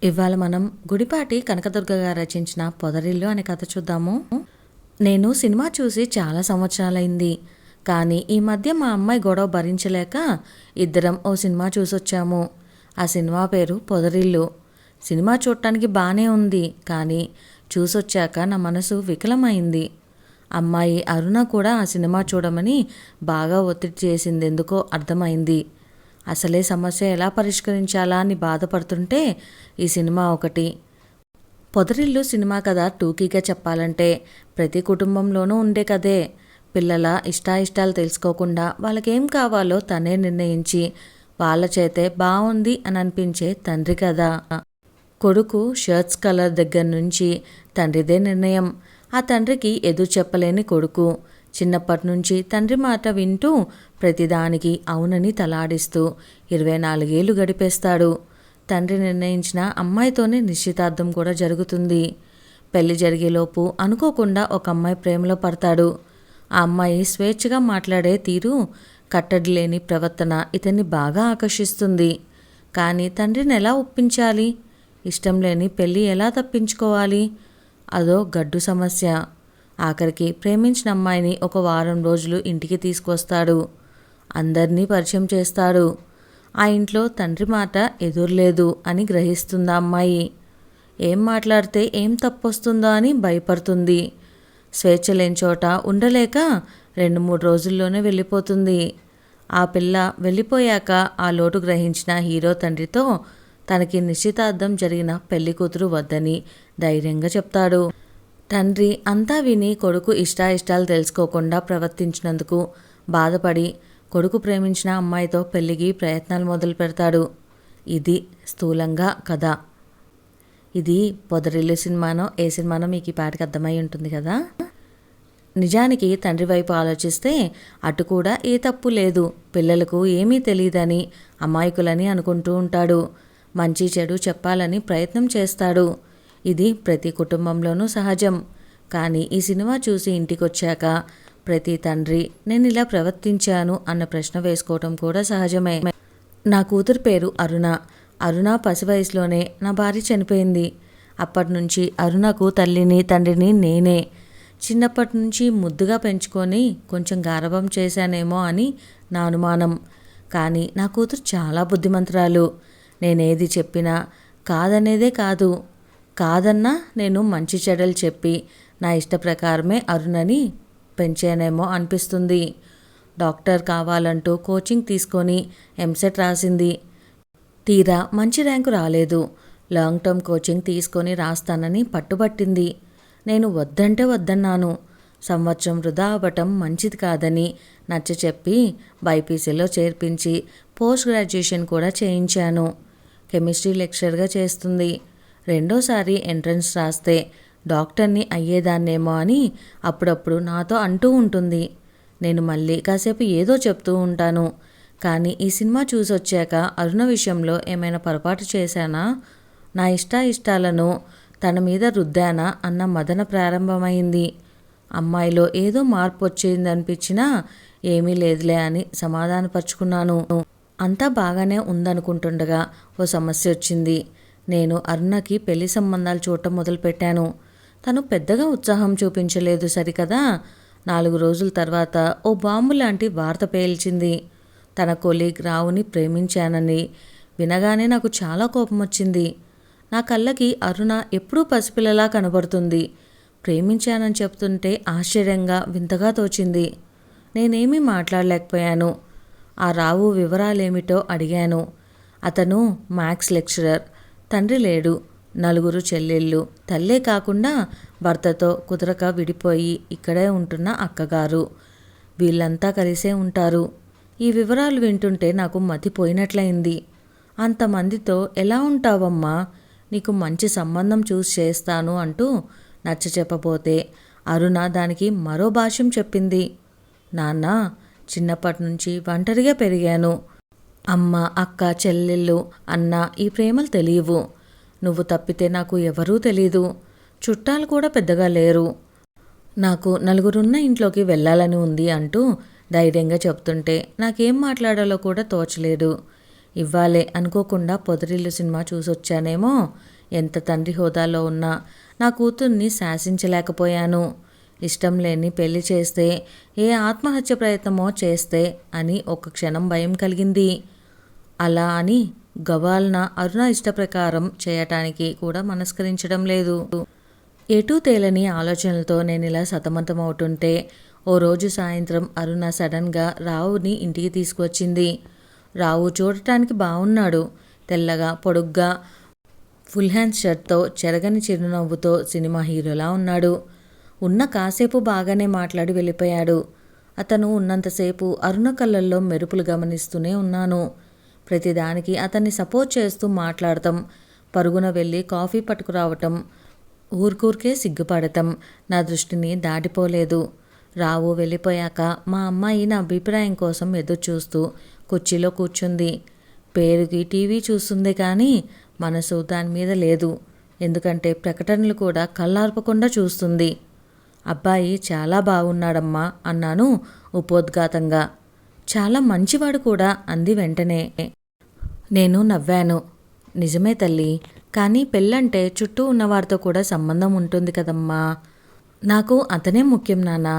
ఇవాళ మనం గుడిపాటి కనకదుర్గ గారు రచించిన పొదరిల్లు అనే కథ చూద్దాము. నేను సినిమా చూసి చాలా సంవత్సరాలైంది. కానీ ఈ మధ్య మా అమ్మాయి గొడవ భరించలేక ఇద్దరం ఓ సినిమా చూసొచ్చాము. ఆ సినిమా పేరు పొదరిల్లు. సినిమా చూడటానికి బాగానే ఉంది, కానీ చూసొచ్చాక నా మనసు వికలమైంది. అమ్మాయి అరుణ కూడా ఆ సినిమా చూడమని బాగా ఒత్తిడి చేసింది. ఎందుకో అర్థమైంది. అసలే సమస్య ఎలా పరిష్కరించాలా అని బాధపడుతుంటే ఈ సినిమా ఒకటి. పొదరిల్లు సినిమా కథ టూకీగా చెప్పాలంటే ప్రతి కుటుంబంలోనూ ఉండే కథే. పిల్లల ఇష్టాయిష్టాలు తెలుసుకోకుండా వాళ్ళకేం కావాలో తనే నిర్ణయించి వాళ్ళ చేతే బాగుంది అని అనిపించే తండ్రి కథ. కొడుకు షర్ట్స్ కలర్ దగ్గర నుంచి తండ్రిదే నిర్ణయం. ఆ తండ్రికి ఎదురు చెప్పలేని కొడుకు. చిన్నప్పటి నుంచి తండ్రి మాట వింటూ ప్రతిదానికి అవునని తలాడిస్తూ 24 ఏళ్ళు గడిపేస్తాడు. తండ్రి నిర్ణయించిన అమ్మాయితోనే నిశ్చితార్థం కూడా జరుగుతుంది. పెళ్లి జరిగేలోపు అనుకోకుండా ఒక అమ్మాయి ప్రేమలో పడతాడు. ఆ అమ్మాయి స్వేచ్ఛగా మాట్లాడే తీరు, కట్టడి లేని ప్రవర్తన ఇతన్ని బాగా ఆకర్షిస్తుంది. కానీ తండ్రిని ఎలా ఒప్పించాలి? ఇష్టం లేని పెళ్ళి ఎలా తప్పించుకోవాలి? అదో గడ్డు సమస్య. ఆఖరికి ప్రేమించిన అమ్మాయిని ఒక వారం రోజులు ఇంటికి తీసుకొస్తాడు. అందరినీ పరిచయం చేస్తాడు. ఆ ఇంట్లో తండ్రి మాట ఎదురులేదు అని గ్రహిస్తుంది ఆ అమ్మాయి. ఏం మాట్లాడితే ఏం తప్పొస్తుందో అని భయపడుతుంది. స్వేచ్ఛ లేని చోట ఉండలేక 2-3 రోజుల్లోనే వెళ్ళిపోతుంది. ఆ పిల్ల వెళ్ళిపోయాక ఆ లోటు గ్రహించిన హీరో తండ్రితో తనకి నిశ్చితార్థం జరిగిన పెళ్లి కూతురు వద్దని ధైర్యంగా చెప్తాడు. తండ్రి అంతా విని కొడుకు ఇష్టాయిష్టాలు తెలుసుకోకుండా ప్రవర్తించినందుకు బాధపడి కొడుకు ప్రేమించిన అమ్మాయితో పెళ్లికి ప్రయత్నాలు మొదలు పెడతాడు. ఇది స్థూలంగా కథ. ఇది పొదరిల్లు సినిమానో ఏ సినిమానో మీకు ఈ పాటికి అర్థమై ఉంటుంది కదా. నిజానికి తండ్రి వైపు ఆలోచిస్తే అటు కూడా ఏ తప్పు లేదు. పిల్లలకు ఏమీ తెలియదని అమాయకులని అనుకుంటూ ఉంటాడు. మంచి చెడు చెప్పాలని ప్రయత్నం చేస్తాడు. ఇది ప్రతి కుటుంబంలోనూ సహజం. కానీ ఈ సినిమా చూసి ఇంటికొచ్చాక ప్రతి తండ్రి నేను ఇలా ప్రవర్తించాను అన్న ప్రశ్న వేసుకోవటం కూడా సహజమే. నా కూతురు పేరు అరుణ. అరుణ పసి వయసులోనే నా భార్య చనిపోయింది. అప్పటి నుంచి అరుణకు తల్లిని తండ్రిని నేనే. చిన్నప్పటి నుంచి ముద్దుగా పెంచుకొని కొంచెం గారాబం చేశానేమో అని నా అనుమానం. కానీ నా కూతురు చాలా బుద్ధిమంతురాలు. నేనేది చెప్పినా కాదనేదే కాదు. కాదన్నా నేను మంచి చెడ్డలు చెప్పి నా ఇష్ట ప్రకారమే అరుణని పెంచానేమో అనిపిస్తుంది. డాక్టర్ కావాలంటూ కోచింగ్ తీసుకొని ఎంసెట్ రాసింది. తీరా మంచి ర్యాంకు రాలేదు. లాంగ్ టర్మ్ కోచింగ్ తీసుకొని రాస్తానని పట్టుబట్టింది. నేను వద్దంటే వద్దన్నాను. సంవత్సరం వృధా అవ్వటం మంచిది కాదని నచ్చచెప్పి బైపీసీలో చేర్పించి పోస్ట్ గ్రాడ్యుయేషన్ కూడా చేయించాను. కెమిస్ట్రీ లెక్చరర్గా చేస్తుంది. రెండోసారి ఎంట్రన్స్ రాస్తే డాక్టర్ని అయ్యేదాన్నేమో అని అప్పుడప్పుడు నాతో అంటూ ఉంటుంది. నేను మళ్ళీ కాసేపు ఏదో చెప్తూ ఉంటాను. కానీ ఈ సినిమా చూసొచ్చాక అరుణ విషయంలో ఏమైనా పొరపాటు చేశానా, నా ఇష్టాలను తన మీద రుద్దానా అన్న మదన ప్రారంభమైంది. అమ్మాయిలో ఏదో మార్పు వచ్చిందనిపించినా ఏమీ లేదులే అని సమాధానపరుచుకున్నాను. అంతా బాగానే ఉందనుకుంటుండగా ఓ సమస్య వచ్చింది. నేను అరుణకి పెళ్లి సంబంధాలు చూడటం మొదలుపెట్టాను. తను పెద్దగా ఉత్సాహం చూపించలేదు సరికదా. 4 రోజుల తర్వాత ఓ బాంబు లాంటి వార్త పేల్చింది. తన కొలీగ్ రావుని ప్రేమించానని వినగానే నాకు చాలా కోపం వచ్చింది. నా కళ్ళకి అరుణ ఎప్పుడూ పసిపిల్లలా కనబడుతుంది. ప్రేమించానని చెప్తుంటే ఆశ్చర్యంగా వింతగా తోచింది. నేనేమీ మాట్లాడలేకపోయాను. ఆ రావు వివరాలేమిటో అడిగాను. అతను మ్యాథ్స్ లెక్చరర్. తండ్రి లేడు. 4 చెల్లెళ్ళు. తల్లే కాకుండా భర్తతో కుదరక విడిపోయి ఇక్కడే ఉంటున్న అక్కగారు. వీళ్ళంతా కలిసే ఉంటారు. ఈ వివరాలు వింటుంటే నాకు మతిపోయినట్లయింది. అంతమందితో ఎలా ఉంటావమ్మా? నీకు మంచి సంబంధం చూసి చేస్తాను అంటూ నచ్చ చెప్పబోతే అరుణ దానికి మరో భాష్యం చెప్పింది. నాన్న, చిన్నప్పటి నుంచి ఒంటరిగా పెరిగాను. అమ్మ, అక్క, చెల్లెళ్ళు అన్న ఈ ప్రేమలు తెలియవు. నువ్వు తప్పితే నాకు ఎవరూ తెలీదు. చుట్టాలు కూడా పెద్దగా లేరు. నాకు 4 ఇంట్లోకి వెళ్ళాలని ఉంది అంటూ ధైర్యంగా చెప్తుంటే నాకేం మాట్లాడాలో కూడా తోచలేదు. ఇవ్వాలే అనుకోకుండా పొదరిల్లు సినిమా చూసొచ్చానేమో. ఎంత తండ్రి హోదాలో ఉన్నా నా కూతుర్ని శాసించలేకపోయాను. ఇష్టం లేని పెళ్లి చేస్తే, ఏ ఆత్మహత్య ప్రయత్నమో చేస్తే అని ఒక క్షణం భయం కలిగింది. అలా అని గవాల్న అరుణ ఇష్ట ప్రకారం చేయటానికి కూడా మనస్కరించడం లేదు. ఎటూ తేలని ఆలోచనలతో నేను ఇలా సతమతమవుతుంటే ఓ రోజు సాయంత్రం అరుణ సడన్గా రావుని ఇంటికి తీసుకువచ్చింది. రావు చూడటానికి బాగున్నాడు. తెల్లగా, పొడుగ్గా, ఫుల్ హ్యాండ్స్ షర్ట్తో, చెరగని చిరునవ్వుతో సినిమా హీరోలా ఉన్నాడు. ఉన్న కాసేపు బాగానే మాట్లాడి వెళ్ళిపోయాడు. అతను ఉన్నంతసేపు అరుణ కళ్ళల్లో మెరుపులు గమనిస్తూనే ఉన్నాను. ప్రతిదానికి అతన్ని సపోర్ట్ చేస్తూ మాట్లాడటం, పరుగున వెళ్ళి కాఫీ పట్టుకురావటం, ఊరికూరికే సిగ్గుపడటం నా దృష్టిని దాటిపోలేదు. రావు వెళ్ళిపోయాక మా అమ్మాయి నా అభిప్రాయం కోసం ఎదురు చూస్తూ కుర్చీలో కూర్చుంది. పేరుకి టీవీ చూస్తుంది కానీ మనసు దాని మీద లేదు. ఎందుకంటే ప్రకటనలు కూడా కళ్ళార్పకుండా చూస్తుంది. అబ్బాయి చాలా బాగున్నాడమ్మా అన్నాను ఉపోద్ఘాతంగా. చాలా మంచివాడు కూడా అంది వెంటనే. నేను నవ్వాను. నిజమే తల్లి, కానీ పెళ్ళంటే చుట్టూ ఉన్నవారితో కూడా సంబంధం ఉంటుంది కదమ్మా. నాకు అతనే ముఖ్యం నాన్న.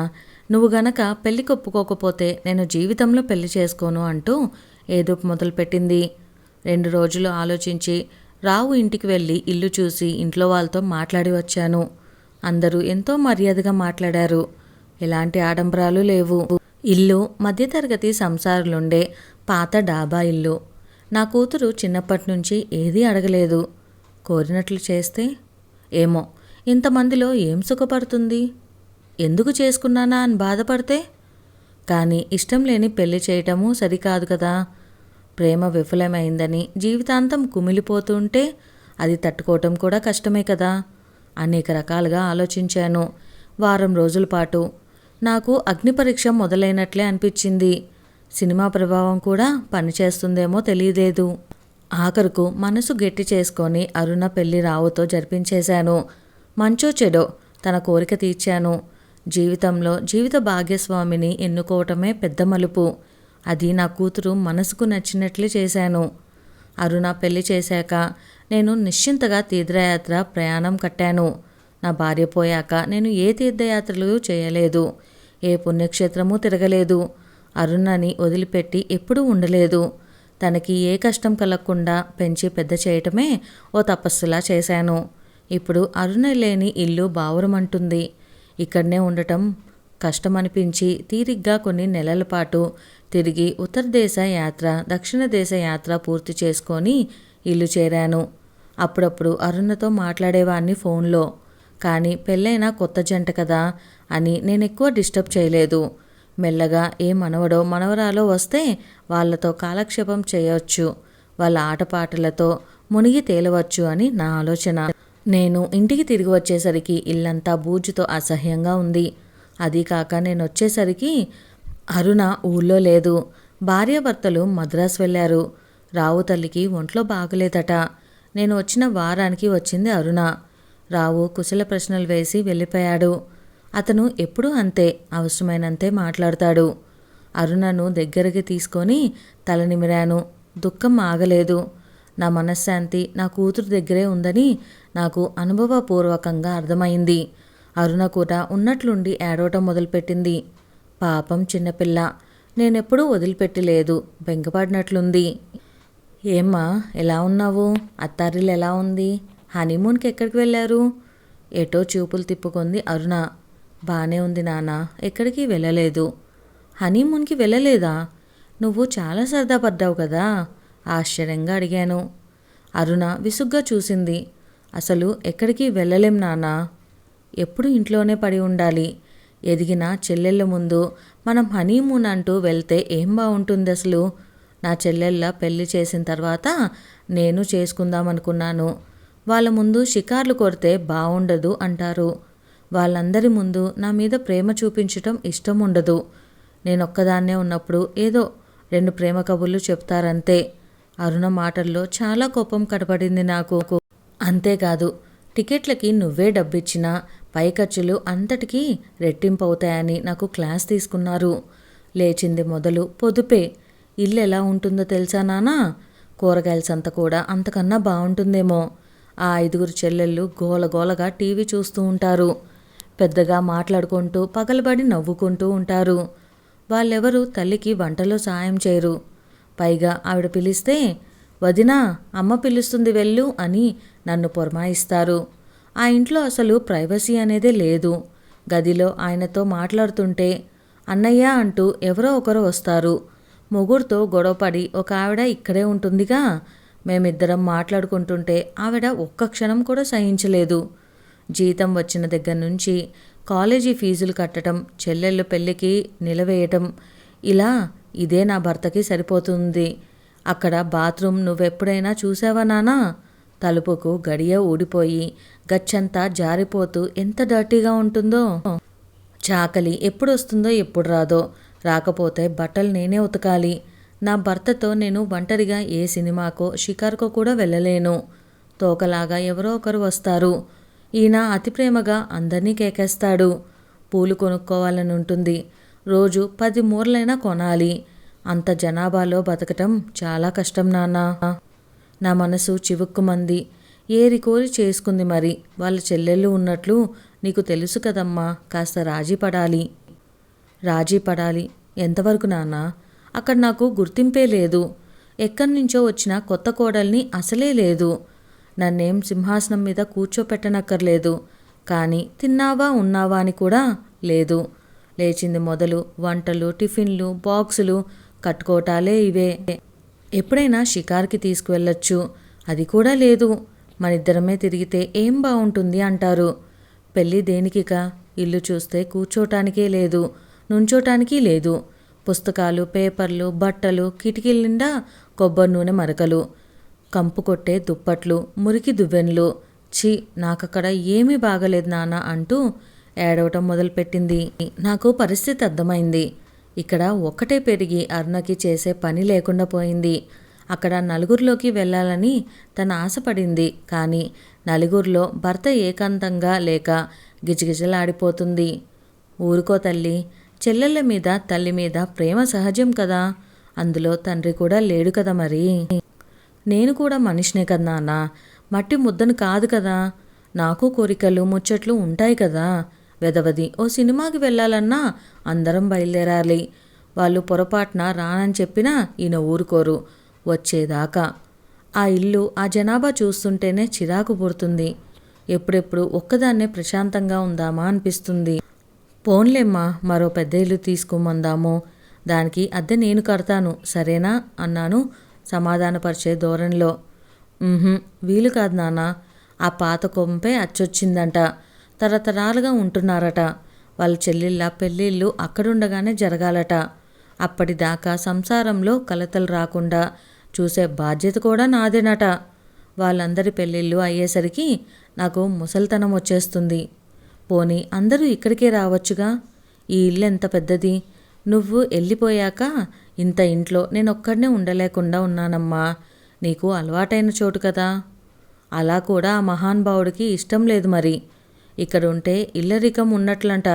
నువ్వు గనక పెళ్ళికి ఒప్పుకోకపోతే నేను జీవితంలో పెళ్లి చేసుకోను అంటూ ఏదో మొదలుపెట్టింది. 2 రోజులు ఆలోచించి రావు ఇంటికి వెళ్ళి ఇల్లు చూసి ఇంట్లో వాళ్ళతో మాట్లాడి వచ్చాను. అందరూ ఎంతో మర్యాదగా మాట్లాడారు. ఎలాంటి ఆడంబరాలు లేవు. ఇల్లు మధ్యతరగతి సంసారులుండే పాత డాబా ఇల్లు. నా కూతురు చిన్నప్పటి నుంచి ఏదీ అడగలేదు. కోరినట్లు చేస్తే ఏమో ఇంతమందిలో ఏం సుఖపడుతుంది? ఎందుకు చేసుకున్నానా అని బాధపడితే? కానీ ఇష్టం లేని పెళ్లి చేయటము సరికాదు కదా. ప్రేమ విఫలమైందని జీవితాంతం కుమిలిపోతుంటే అది తట్టుకోవటం కూడా కష్టమే కదా. అనేక రకాలుగా ఆలోచించాను. వారం రోజుల పాటు నాకు అగ్ని పరీక్ష మొదలైనట్లే అనిపించింది. సినిమా ప్రభావం కూడా పనిచేస్తుందేమో తెలియలేదు. ఆఖరుకు మనసు గట్టి చేసుకొని అరుణ పెళ్లి రావుతో జరిపించేశాను. మంచో చెడో తన కోరిక తీర్చాను. జీవితంలో జీవిత భాగ్యస్వామిని ఎన్నుకోవటమే పెద్ద మలుపు. అది నా కూతురు మనసుకు నచ్చినట్లే చేశాను. అరుణ పెళ్లి చేశాక నేను నిశ్చింతగా తీర్థయాత్ర ప్రయాణం కట్టాను. నా భార్య పోయాక నేను ఏ తీర్థయాత్రలు చేయలేదు. ఏ పుణ్యక్షేత్రమూ తిరగలేదు. అరుణని వదిలిపెట్టి ఎప్పుడూ ఉండలేదు. తనకి ఏ కష్టం కలగకుండా పెంచి పెద్ద చేయటమే ఓ తపస్సులా చేశాను. ఇప్పుడు అరుణ లేని ఇల్లు బావురమంటుంది. ఇక్కడనే ఉండటం కష్టమనిపించి తీరిగ్గా కొన్ని నెలల పాటు తిరిగి ఉత్తర దేశ యాత్ర, దక్షిణ దేశ యాత్ర పూర్తి చేసుకొని ఇల్లు చేరాను. అప్పుడప్పుడు అరుణతో మాట్లాడేవాడిని ఫోన్లో. కానీ పెళ్ళైన కొత్త జంట కదా అని నేను ఎక్కువ డిస్టర్బ్ చేయలేదు. మెల్లగా ఏ మనవడో మనవరాలో వస్తే వాళ్ళతో కాలక్షేపం చేయవచ్చు, వాళ్ళ ఆటపాటలతో మునిగి తేలవచ్చు అని నా ఆలోచన. నేను ఇంటికి తిరిగి వచ్చేసరికి ఇల్లంతా బూజుతో అసహ్యంగా ఉంది. అది కాక నేను వచ్చేసరికి అరుణ ఊళ్ళో లేదు. భార్యాభర్తలు మద్రాసు వెళ్ళారు. రావు తల్లికి ఒంట్లో బాగలేదట. నేను వచ్చిన వారానికి వచ్చింది అరుణ. రావు కుశల ప్రశ్నలు వేసి వెళ్ళిపోయాడు. అతను ఎప్పుడూ అంతే, అవసరమైనంతే మాట్లాడతాడు. అరుణను దగ్గరికి తీసుకొని తల నిమిరాను. దుఃఖం ఆగలేదు. నా మనశ్శాంతి నా కూతురు దగ్గరే ఉందని నాకు అనుభవపూర్వకంగా అర్థమైంది. అరుణ కూడా ఉన్నట్లుండి ఏడవటం మొదలుపెట్టింది. పాపం చిన్నపిల్ల. నేనెప్పుడూ వదిలిపెట్టలేదు. బెంగపడినట్లుంది. ఏమ్మా ఎలా ఉన్నావు? అత్తారిల్లు ఎలా ఉంది? హనీమూన్కి ఎక్కడికి వెళ్ళారు? ఎటో చూపులు తిప్పుకుంది అరుణ. బానే ఉంది నాన్న, ఎక్కడికి వెళ్ళలేదు. హనీమూన్కి వెళ్ళలేదా? నువ్వు చాలా సరదా పడ్డావు కదా? ఆశ్చర్యంగా అడిగాను. అరుణ విసుగ్గా చూసింది. అసలు ఎక్కడికి వెళ్ళలేం నాన్నా. ఎప్పుడు ఇంట్లోనే పడి ఉండాలి. ఎదిగిన చెల్లెళ్ళ ముందు మనం హనీమూన్ అంటూ వెళ్తే ఏం బాగుంటుంది అసలు? నా చెల్లెళ్ళ పెళ్లి చేసిన తర్వాత నేను చేసుకుందామనుకున్నాను. వాళ్ళ ముందు షికార్లు కొడితే బాగుండదు అంటారు. వాళ్ళందరి ముందు నా మీద ప్రేమ చూపించటం ఇష్టం ఉండదు. నేనొక్కదాన్నే ఉన్నప్పుడు ఏదో 2 ప్రేమ కబుర్లు చెప్తారంతే. అరుణ మాటల్లో చాలా కోపం కనపడింది నాకు. అంతేకాదు, టికెట్లకి నువ్వే డబ్బిచ్చినా పై ఖర్చులు అంతటికీ రెట్టింపవుతాయని నాకు క్లాస్ తీసుకున్నారు. లేచింది మొదలు పొదుపే. ఇల్లు ఎలా ఉంటుందో తెలుసా నాన్నా? కూరగాయల సంత కూడా అంతకన్నా బాగుంటుందేమో. ఆ 5 చెల్లెళ్ళు గోలగోలగా టీవీ చూస్తూ ఉంటారు. పెద్దగా మాట్లాడుకుంటూ పగలబడి నవ్వుకుంటూ ఉంటారు. వాళ్ళెవరూ తల్లికి వంటలో సాయం చేయరు. పైగా ఆవిడ పిలిస్తే, వదినా, అమ్మ పిలుస్తుంది వెళ్ళు అని నన్ను పురమాయిస్తారు. ఆ ఇంట్లో అసలు ప్రైవసీ అనేదే లేదు. గదిలో ఆయనతో మాట్లాడుతుంటే అన్నయ్య అంటూ ఎవరో ఒకరు వస్తారు. ముగ్గురితో గొడవపడి ఒక ఆవిడ ఇక్కడే ఉంటుందిగా. మేమిద్దరం మాట్లాడుకుంటుంటే ఆవిడ ఒక్క క్షణం కూడా సహించలేదు. జీతం వచ్చిన దగ్గర నుంచి కాలేజీ ఫీజులు కట్టడం, చెల్లెళ్ళు పెళ్ళికి నిలవేయటం, ఇలా ఇదే నా భర్తకి సరిపోతుంది. అక్కడ బాత్రూమ్ నువ్వెప్పుడైనా చూసావా నాన్నా? తలుపుకు గడియ ఊడిపోయి గచ్చంతా జారిపోతూ ఎంత డర్టీగా ఉంటుందో. చాకలి ఎప్పుడొస్తుందో ఎప్పుడు రాదో. రాకపోతే బట్టలు నేనే ఉతకాలి. నా భర్తతో నేను ఒంటరిగా ఏ సినిమాకో షికారుకో కూడా వెళ్ళలేను. తోకలాగా ఎవరో ఒకరు వస్తారు. ఈయన అతి ప్రేమగా అందరినీ కేకేస్తాడు. పూలు కొనుక్కోవాలని ఉంటుంది. రోజు 10 మూరలైనా కొనాలి. అంత జనాభాలో బతకటం చాలా కష్టం నాన్నా. నా మనసు చివుక్కుమంది. ఏరికోరి చేసుకుంది మరి. వాళ్ళ చెల్లెళ్ళు ఉన్నట్లు నీకు తెలుసు కదమ్మా. కాస్త రాజీ పడాలి. ఎంతవరకు నాన్నా? అక్కడ నాకు గుర్తింపే లేదు. ఎక్కడి నుంచో వచ్చిన కొత్త కోడల్ని అసలే లేదు. నన్నేం సింహాసనం మీద కూర్చోపెట్టనక్కర్లేదు. కానీ తిన్నావా ఉన్నావా అని కూడా లేదు. లేచింది మొదలు వంటలు, టిఫిన్లు, బాక్సులు కట్టుకోవటాలే ఇవే. ఎప్పుడైనా షికార్కి తీసుకువెళ్ళొచ్చు. అది కూడా లేదు. మనిద్దరమే తిరిగితే ఏం బాగుంటుంది అంటారు. పెళ్ళి దేనికిక? ఇల్లు చూస్తే కూర్చోటానికే లేదు, నుంచోటానికి లేదు. పుస్తకాలు, పేపర్లు, బట్టలు, కిటికీల నిండా కొబ్బరి నూనె మరకలు, కంపు కొట్టే దుప్పట్లు, మురికి దువ్వెన్లు. ఛీ, నాకక్కడ ఏమీ బాగలేదు నాన్న అంటూ ఏడవటం మొదలుపెట్టింది. నాకు పరిస్థితి అర్థమైంది. ఇక్కడ ఒక్కటే పెరిగి అరుణకి చేసే పని లేకుండా పోయింది. అక్కడ నలుగురిలోకి వెళ్ళాలని తన ఆశపడింది. కానీ నలుగురిలో భర్త ఏకాంతంగా లేక గిజగిజలాడిపోతుంది. ఊరుకో తల్లి. చెల్లెళ్ళ మీద తల్లి మీద ప్రేమ సహజం కదా. అందులో తండ్రి కూడా లేడు కదా మరి. నేను కూడా మనిషినే కదా నాన్న. మట్టి ముద్దను కాదు కదా. నాకు కోరికలు ముచ్చట్లు ఉంటాయి కదా. వెదవది ఓ సినిమాకి వెళ్ళాలన్నా అందరం బయలుదేరాలి. వాళ్ళు పొరపాటున రానని చెప్పినా ఈయన ఊరుకోరు వచ్చేదాకా. ఆ ఇల్లు, ఆ జనాభా చూస్తుంటేనే చిరాకు పుడుతుంది. ఎప్పుడెప్పుడు ఒక్కదాన్నే ప్రశాంతంగా ఉందామా అనిపిస్తుంది. పోన్లేమ్మా, మరో పెద్ద ఇల్లు తీసుకోమందాము. దానికి అద్దె నేను కడతాను, సరేనా అన్నాను సమాధానపరిచే ధోరణిలో. వీలు కాదు నాన్న. ఆ పాత కొంపే అచ్చొచ్చిందంట. తరతరాలుగా ఉంటున్నారట. వాళ్ళ చెల్లెళ్ళ పెళ్ళిళ్ళు అక్కడుండగానే జరగాలట. అప్పటిదాకా సంసారంలో కలతలు రాకుండా చూసే బాధ్యత కూడా నాదేనట. వాళ్ళందరి పెళ్ళిళ్ళు అయ్యేసరికి నాకు ముసలితనం వచ్చేస్తుంది. పోనీ అందరూ ఇక్కడికే రావచ్చుగా. ఈ ఇల్లు ఎంత పెద్దది. నువ్వు వెళ్ళిపోయాక ఇంత ఇంట్లో నేనొక్కడనే ఉండలేకుండా ఉన్నానమ్మా. నీకు అలవాటైన చోటు కదా. అలా కూడా ఆ మహానుభావుడికి ఇష్టం లేదు మరి. ఇక్కడుంటే ఇల్లరికం ఉన్నట్లంట.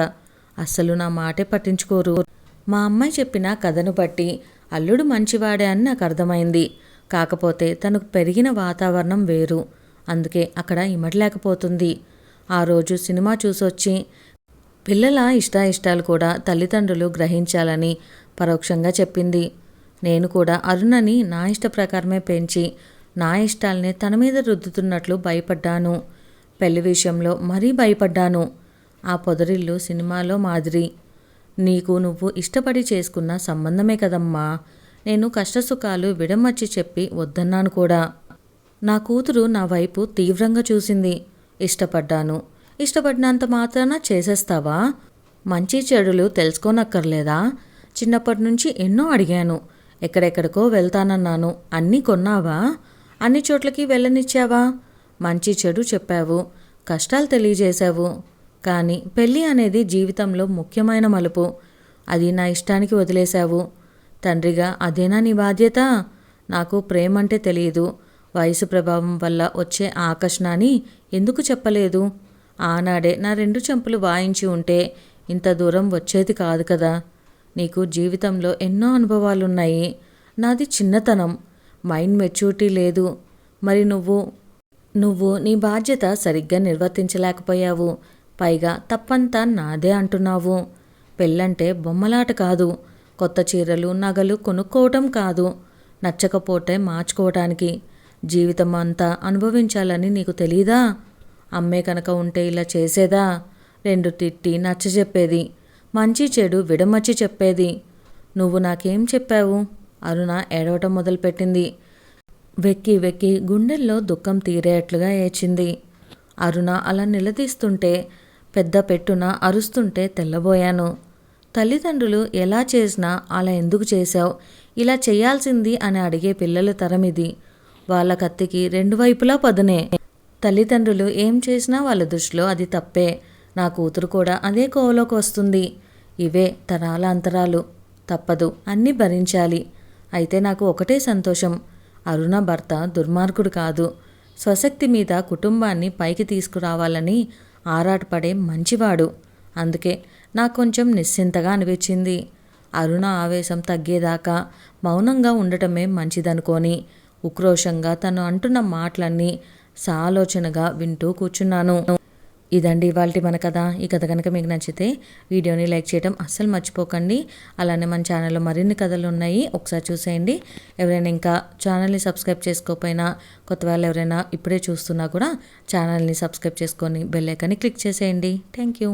అస్సలు నా మాటే పట్టించుకోరు. మా అమ్మాయి చెప్పిన కథను బట్టి అల్లుడు మంచివాడే అని నాకు అర్థమైంది. కాకపోతే తనకు పెరిగిన వాతావరణం వేరు. అందుకే అక్కడ ఇమడలేకపోతుంది. ఆ రోజు సినిమా చూసొచ్చి పిల్లల ఇష్టాయిష్టాలు కూడా తల్లిదండ్రులు గ్రహించాలని పరోక్షంగా చెప్పింది. నేను కూడా అరుణని నా ఇష్ట ప్రకారమే పెంచి నా ఇష్టాలనే తన మీద రుద్దుతున్నట్లు భయపడ్డాను. పెళ్లి విషయంలో మరీ భయపడ్డాను. ఆ పొదరిల్లు సినిమాలో మాదిరి. నీకు నువ్వు ఇష్టపడి చేసుకున్న సంబంధమే కదమ్మా. నేను కష్టసుఖాలు విడమర్చి చెప్పి వద్దన్నాను కూడా. నా కూతురు నా వైపు తీవ్రంగా చూసింది. ఇష్టపడ్డాను. ఇష్టపడినంత మాత్రాన చేసేస్తావా? మంచి చెడులు తెలుసుకోనక్కర్లేదా? చిన్నప్పటి నుంచి ఎన్నో అడిగాను. ఎక్కడెక్కడికో వెళ్తానన్నాను. అన్నీ కొన్నావా? అన్ని చోట్లకి వెళ్ళనిచ్చావా? మంచి చెడు చెప్పావు, కష్టాలు తెలియజేశావు. కానీ పెళ్ళి అనేది జీవితంలో ముఖ్యమైన మలుపు. అది నా ఇష్టానికి వదిలేశావు. తండ్రిగా అదేనా నీ బాధ్యత? నాకు ప్రేమంటే తెలియదు. వయసు ప్రభావం వల్ల వచ్చే ఆకర్షణని ఎందుకు చెప్పలేదు? ఆనాడే నా 2 చెంపులు వాయించి ఉంటే ఇంత దూరం వచ్చేది కాదు కదా. నీకు జీవితంలో ఎన్నో అనుభవాలున్నాయి. నాది చిన్నతనం. మైండ్ మెచ్యూరిటీ లేదు. మరి నువ్వు నీ బాధ్యత సరిగ్గా నిర్వర్తించలేకపోయావు. పైగా తప్పంతా నాదే అంటున్నావు. పెళ్ళంటే బొమ్మలాట కాదు. కొత్త చీరలు నగలు కొనుక్కోవటం కాదు. నచ్చకపోతే మార్చుకోవటానికి. జీవితం అంతా అనుభవించాలని నీకు తెలీదా? అమ్మే కనుక ఉంటే ఇలా చేసేదా? రెండు తిట్టి నచ్చజెప్పేది. మంచి చెడు విడమర్చి చెప్పేది. నువ్వు నాకేం చెప్పావు? అరుణ ఏడవటం మొదలుపెట్టింది. వెక్కి వెక్కి గుండెల్లో దుఃఖం తీరేట్లుగా ఏడ్చింది. అరుణ అలా నిలదీస్తుంటే, పెద్ద పెట్టున అరుస్తుంటే తెల్లబోయాను. తల్లిదండ్రులు ఎలా చేసినా అలా ఎందుకు చేశావు, ఇలా చేయాల్సింది అని అడిగే పిల్లల తరం ఇది. వాళ్ళ కత్తికి రెండు వైపులా పదునే. తల్లిదండ్రులు ఏం చేసినా వాళ్ళ దృష్టిలో అది తప్పే. నా కూతురు కూడా అదే కోవలోకి వస్తుంది. ఇవే తరాల అంతరాలు. తప్పదు, అన్నీ భరించాలి. అయితే నాకు ఒకటే సంతోషం, అరుణ భర్త దుర్మార్గుడు కాదు. స్వశక్తి మీద కుటుంబాన్ని పైకి తీసుకురావాలని ఆరాటపడే మంచివాడు. అందుకే నాకు కొంచెం నిశ్చింతగా అనిపించింది. అరుణ ఆవేశం తగ్గేదాకా మౌనంగా ఉండటమే మంచిదనుకొని ఉక్రోషంగా తను అంటున్న మాటలన్నీ సాలోచనగా వింటూ కూర్చున్నాను. ఇదండి ఇవాల్టి మన కథ. ఈ కథ కనుక మీకు నచ్చితే వీడియోని లైక్ చేయడం అస్సలు మర్చిపోకండి. అలానే మన ఛానల్లో మరిన్ని కథలు ఉన్నాయి, ఒకసారి చూసేయండి. ఎవరైనా ఇంకా ఛానల్ని సబ్స్క్రైబ్ చేసుకోకపోయినా, కొత్త వాళ్ళు ఎవరైనా ఇప్పుడే చూస్తున్నా కూడా ఛానల్ని సబ్స్క్రైబ్ చేసుకొని బెల్ ఐకాన్ని క్లిక్ చేసేయండి. Thank you.